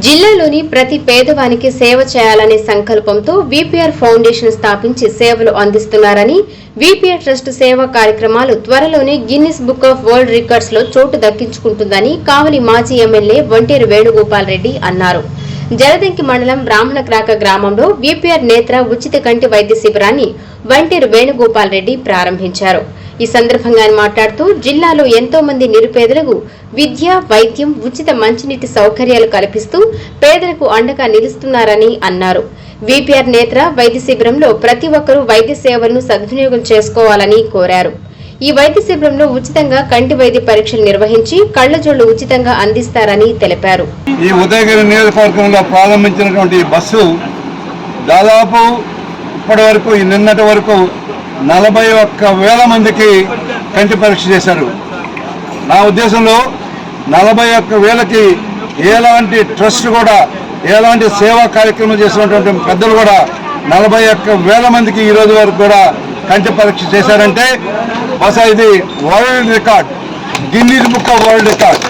జిల్లాలోని ప్రతి పేదవానికి సేవ చేయాలనే సంకల్పంతో విపిఆర్ ఫౌండేషన్ స్థాపించి సేవలు అందిస్తున్నారని విపిఆర్ ట్రస్ట్ సేవా కార్యక్రమాలు త్వరలోనే Guinness book of world records లో చోటు దక్కించుకుంటుందని కావలి మాజీ ఎమ్మెల్యే వంటేరు వేణుగోపాల్ రెడ్డి అన్నారు. జలదంకి మండలం బ్రాహ్మణక్రాక గ్రామంలో విపిఆర్ నేత్ర ఉచిత కంటి వైద్య శిబిరాన్ని వంటేరు వేణుగోపాల్ రెడ్డి ప్రారంభించారు. ఈ సందర్భంగా ఆయన మాట్లాడుతూ జిల్లాలో ఎంతో మంది నిరుపేదలకు విద్య, వైద్యం, ఉచిత మంచినీటి సౌకర్యాలు కల్పిస్తూ పేదలకు అండగా నిలుస్తున్నారని అన్నారు. విపిఆర్ నేత్ర వైద్య శిబిరంలో ప్రతి ఒక్కరూ వైద్య సేవలను సద్వినియోగం చేసుకోవాలని కోరారు. ఈ వైద్య శిబిరంలో ఉచితంగా కంటి వైద్య పరీక్షలు నిర్వహించి కళ్లజోళ్లు ఉచితంగా అందిస్తారని తెలిపారు. ఈ ఉదయగిరి నియోజకవర్గంలో ప్రారంభించినటువంటి బస్సు దాదాపు ఇప్పటి వరకు నిన్నటి వరకు 41,000 మందికి కంటి పరీక్ష చేశారు. నా ఉద్దేశంలో 41,000కి ఎలాంటి ట్రస్ట్ కూడా ఎలాంటి సేవా కార్యక్రమం చేసినటువంటి పెద్దలు కూడా 41,000 మందికి ఈ రోజు వరకు కూడా కంటి పరీక్ష చేశారంటే బహుశా ఇది world record, Guinness book of world record.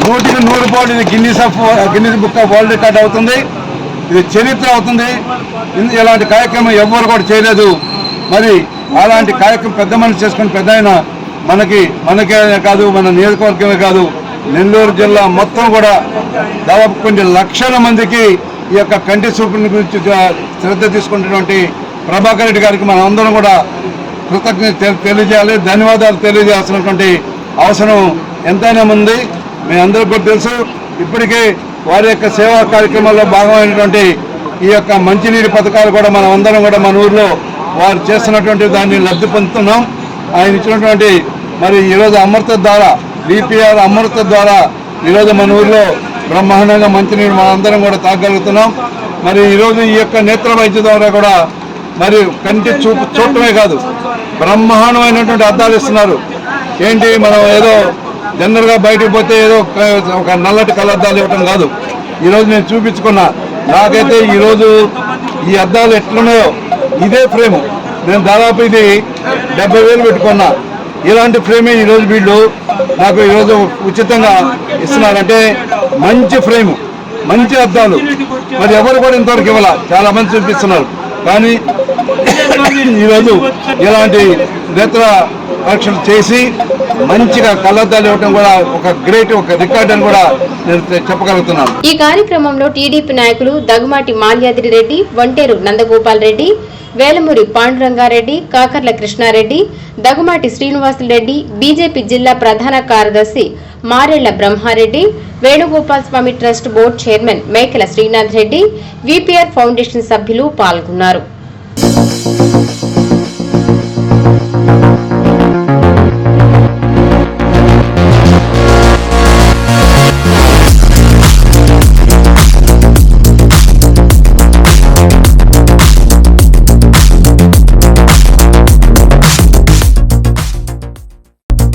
100కి 100 ఇది Guinness book of world record అవుతుంది. ఇది చరిత్ర అవుతుంది. ఇలాంటి కార్యక్రమం ఎవ్వరు కూడా చేయలేదు. మరి అలాంటి కార్యక్రమం పెద్ద మనిషి చేసుకుని పెద్ద ఆయన మనకే కాదు, మన నియోజకవర్గమే కాదు, నెల్లూరు జిల్లా మొత్తం కూడా దాదాపు కొన్ని లక్షల మందికి ఈ యొక్క కంటి చూపుని గురించి శ్రద్ధ తీసుకుంటున్నటువంటి ప్రభాకర్ రెడ్డి గారికి మనం అందరం కూడా కృతజ్ఞత తెలియజేయాలి, ధన్యవాదాలు తెలియజేయాల్సినటువంటి అవసరం ఎంతైనా ఉంది. మీ అందరికీ కూడా తెలుసు. ఇప్పటికే వారి యొక్క సేవా కార్యక్రమాల్లో భాగమైనటువంటి ఈ యొక్క మంచినీటి పథకాలు కూడా మనం అందరం కూడా మన ఊర్లో వారు చేస్తున్నటువంటి దాన్ని లబ్ధి పొందుతున్నాం. ఆయన ఇచ్చినటువంటి మరి ఈరోజు అమృత ద్వారా విపిఆర్ అమృత ద్వారా ఈరోజు మన ఊర్లో బ్రహ్మాండంగా మంచినీరు మనందరం కూడా తాగలుగుతున్నాం. మరి ఈరోజు ఈ యొక్క నేత్ర వైద్య ద్వారా కూడా మరి కంటి చూడటమే కాదు, బ్రహ్మాండమైనటువంటి అద్దాలు ఇస్తున్నారు. ఏంటి మనం ఏదో జనరల్గా బయటకు పోతే ఏదో ఒక నల్లటి కళ్ళద్దాలు ఇవ్వటం కాదు. ఈరోజు నేను చూపించుకున్నా. నాకైతే ఈరోజు ఈ అద్దాలు ఎట్లున్నాయో ఇదే ఫ్రేము నేను దాదాపు ఇది 70,000 పెట్టుకున్నా. ఇలాంటి ఫ్రేమే ఈరోజు వీళ్ళు నాకు ఈరోజు ఉచితంగా ఇస్తున్నారంటే మంచి ఫ్రేము, మంచి అద్దాలు. మరి ఎవరు కూడా ఇంతవరకు ఇవ్వాల, చాలా మంది చూపిస్తున్నారు. కానీ ఈరోజు ఇలాంటి నేత్ర పరీక్షలు చేసి మంచిగా కళ్ళద్దాలు ఇవ్వడం కూడా ఒక గ్రేట్, ఒక రికార్డ్ అని కూడా నేను చెప్పగలుగుతున్నాను. ఈ కార్యక్రమంలో టీడీపీ నాయకులు దగ్గుమాటి మాల్యాద్రి రెడ్డి, వంటేరు నందగోపాల్ రెడ్డి, వేలమూరి పాండురంగారెడ్డి, కాకర్ల కృష్ణారెడ్డి, దగ్గుమాటి శ్రీనివాసులరెడ్డి, బీజేపీ జిల్లా ప్రధాన కార్యదర్శి మారెళ్ల బ్రహ్మారెడ్డి, వేణుగోపాల్ స్వామి ట్రస్ట్ బోర్డు చైర్మన్ మేకల శ్రీనాథ్ రెడ్డి, విపిఆర్ ఫౌండేషన్ సభ్యులు పాల్గొన్నారు.